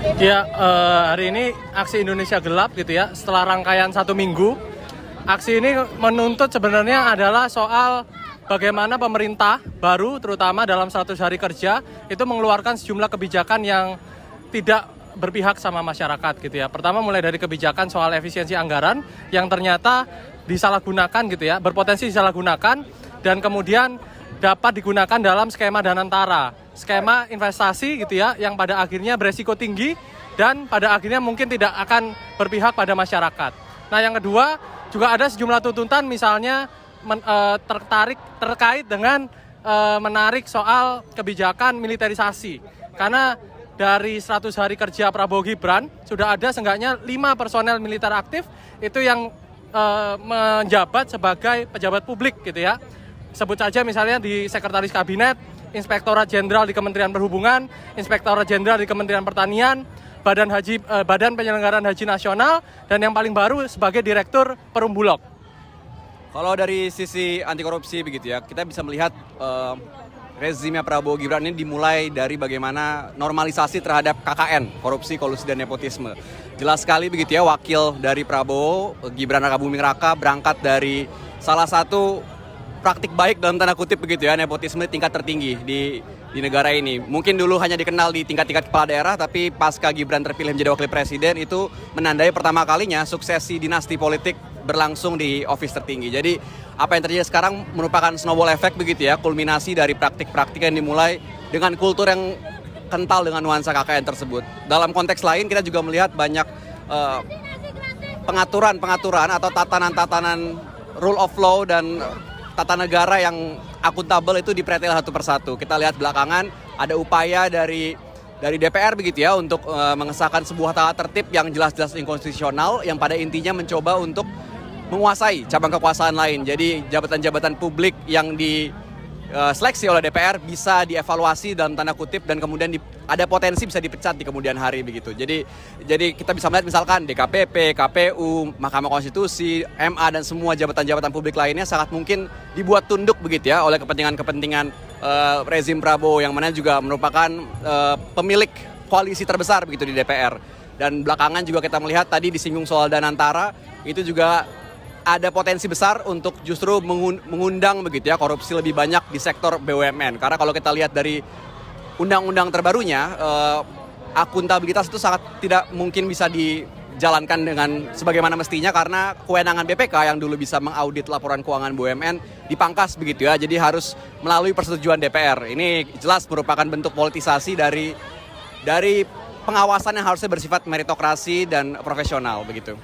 Ya, hari ini aksi Indonesia Gelap gitu ya, setelah rangkaian 1 minggu. Aksi ini menuntut sebenarnya adalah soal bagaimana pemerintah baru, terutama dalam 100 hari kerja, itu mengeluarkan sejumlah kebijakan yang tidak berpihak sama masyarakat gitu ya. Pertama mulai dari kebijakan soal efisiensi anggaran yang ternyata disalahgunakan gitu ya, berpotensi disalahgunakan dan kemudian dapat digunakan dalam skema Danantara, skema investasi gitu ya, yang pada akhirnya beresiko tinggi dan pada akhirnya mungkin tidak akan berpihak pada masyarakat. Nah, yang kedua juga ada sejumlah tuntutan misalnya terkait dengan menarik soal kebijakan militerisasi. Karena dari 100 hari kerja Prabowo Gibran sudah ada seenggaknya 5 personel militer aktif itu yang menjabat sebagai pejabat publik gitu ya. Sebut saja misalnya di Sekretaris Kabinet, Inspektorat Jenderal di Kementerian Perhubungan, Inspektorat Jenderal di Kementerian Pertanian, Badan Penyelenggaraan Haji Nasional, dan yang paling baru sebagai Direktur Perumbulok. Kalau dari sisi anti korupsi begitu ya, kita bisa melihat rezimnya Prabowo Gibran ini dimulai dari bagaimana normalisasi terhadap KKN, korupsi, kolusi, dan nepotisme. Jelas sekali begitu ya, wakil dari Prabowo, Gibran Rakabuming Raka, berangkat dari salah satu praktik baik dalam tanda kutip begitu ya, nepotisme tingkat tertinggi di negara ini. Mungkin dulu hanya dikenal di tingkat-tingkat kepala daerah, tapi pasca Gibran terpilih menjadi wakil presiden itu menandai pertama kalinya suksesi dinasti politik berlangsung di office tertinggi. Jadi apa yang terjadi sekarang merupakan snowball effect begitu ya, kulminasi dari praktik-praktik yang dimulai dengan kultur yang kental dengan nuansa KKN tersebut. Dalam konteks lain kita juga melihat banyak pengaturan atau tatanan-tatanan rule of law dan tata negara yang akuntabel itu dipretel satu persatu. Kita lihat belakangan ada upaya dari DPR begitu ya untuk mengesahkan sebuah tata tertib yang jelas-jelas inkonstitusional yang pada intinya mencoba untuk menguasai cabang kekuasaan lain. Jadi jabatan-jabatan publik yang diseleksi oleh DPR bisa dievaluasi dalam tanda kutip dan kemudian ada potensi bisa dipecat di kemudian hari begitu. Jadi kita bisa melihat misalkan DKPP, KPU, Mahkamah Konstitusi, MA dan semua jabatan-jabatan publik lainnya sangat mungkin dibuat tunduk begitu ya oleh kepentingan-kepentingan rezim Prabowo yang mana juga merupakan pemilik koalisi terbesar begitu di DPR. Dan belakangan juga kita melihat tadi disinggung soal Danantara, itu juga ada potensi besar untuk justru mengundang begitu ya korupsi lebih banyak di sektor BUMN. Karena kalau kita lihat dari undang-undang terbarunya, akuntabilitas itu sangat tidak mungkin bisa dijalankan dengan sebagaimana mestinya karena kewenangan BPK yang dulu bisa mengaudit laporan keuangan BUMN dipangkas begitu ya. Jadi harus melalui persetujuan DPR. Ini jelas merupakan bentuk politisasi dari pengawasan yang harusnya bersifat meritokrasi dan profesional begitu.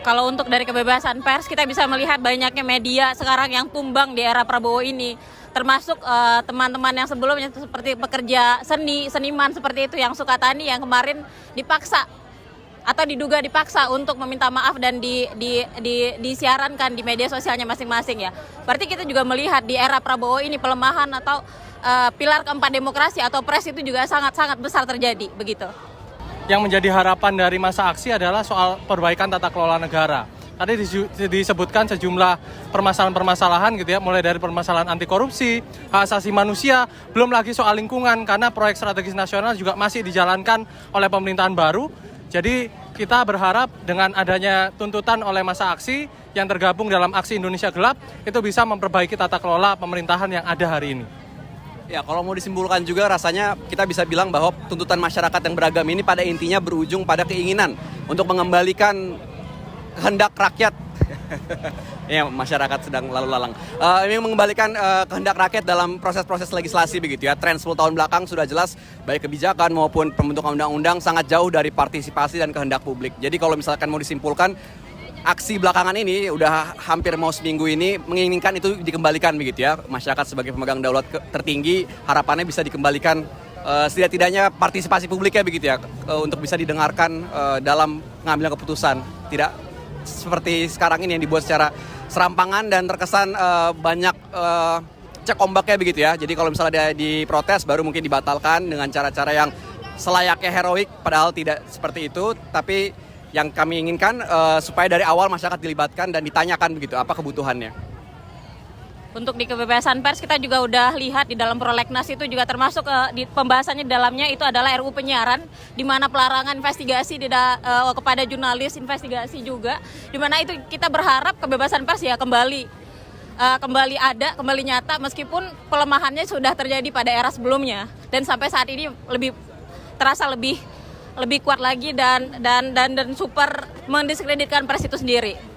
Kalau untuk dari kebebasan pers, kita bisa melihat banyaknya media sekarang yang tumbang di era Prabowo ini. Termasuk teman-teman yang sebelumnya seperti pekerja seniman seperti itu yang suka tani yang kemarin dipaksa atau diduga dipaksa untuk meminta maaf dan disiarankan di media sosialnya masing-masing ya. Berarti kita juga melihat di era Prabowo ini pelemahan atau pilar keempat demokrasi atau pres itu juga sangat-sangat besar terjadi begitu. Yang menjadi harapan dari masa aksi adalah soal perbaikan tata kelola negara. Tadi disebutkan sejumlah permasalahan-permasalahan gitu ya, mulai dari permasalahan anti korupsi, hak asasi manusia, belum lagi soal lingkungan karena proyek strategis nasional juga masih dijalankan oleh pemerintahan baru. Jadi kita berharap dengan adanya tuntutan oleh masa aksi yang tergabung dalam aksi Indonesia Gelap itu bisa memperbaiki tata kelola pemerintahan yang ada hari ini. Ya, kalau mau disimpulkan juga rasanya kita bisa bilang bahwa tuntutan masyarakat yang beragam ini pada intinya berujung pada keinginan untuk mengembalikan kehendak rakyat. Ya, masyarakat sedang lalu lalang. Ini mengembalikan kehendak rakyat dalam proses-proses legislasi begitu ya. Tren 10 tahun belakang sudah jelas baik kebijakan maupun pembentukan undang-undang sangat jauh dari partisipasi dan kehendak publik. Jadi kalau misalkan mau disimpulkan, aksi belakangan ini udah hampir mau seminggu ini menginginkan itu dikembalikan begitu ya. Masyarakat sebagai pemegang daulat tertinggi harapannya bisa dikembalikan setidak-tidaknya partisipasi publiknya begitu ya untuk bisa didengarkan dalam pengambilan keputusan. Tidak seperti sekarang ini yang dibuat secara serampangan dan terkesan banyak cek ombaknya begitu ya. Jadi kalau misalnya diprotes baru mungkin dibatalkan dengan cara-cara yang selayaknya heroik padahal tidak seperti itu. Tapi yang kami inginkan supaya dari awal masyarakat dilibatkan dan ditanyakan begitu apa kebutuhannya. Untuk di kebebasan pers kita juga udah lihat di dalam prolegnas itu juga termasuk di pembahasannya di dalamnya itu adalah RUU penyiaran, di mana pelarangan investigasi kepada jurnalis, investigasi juga, di mana itu kita berharap kebebasan pers ya kembali ada, kembali nyata meskipun pelemahannya sudah terjadi pada era sebelumnya dan sampai saat ini terasa lebih kuat lagi dan super mendiskreditkan pers itu sendiri.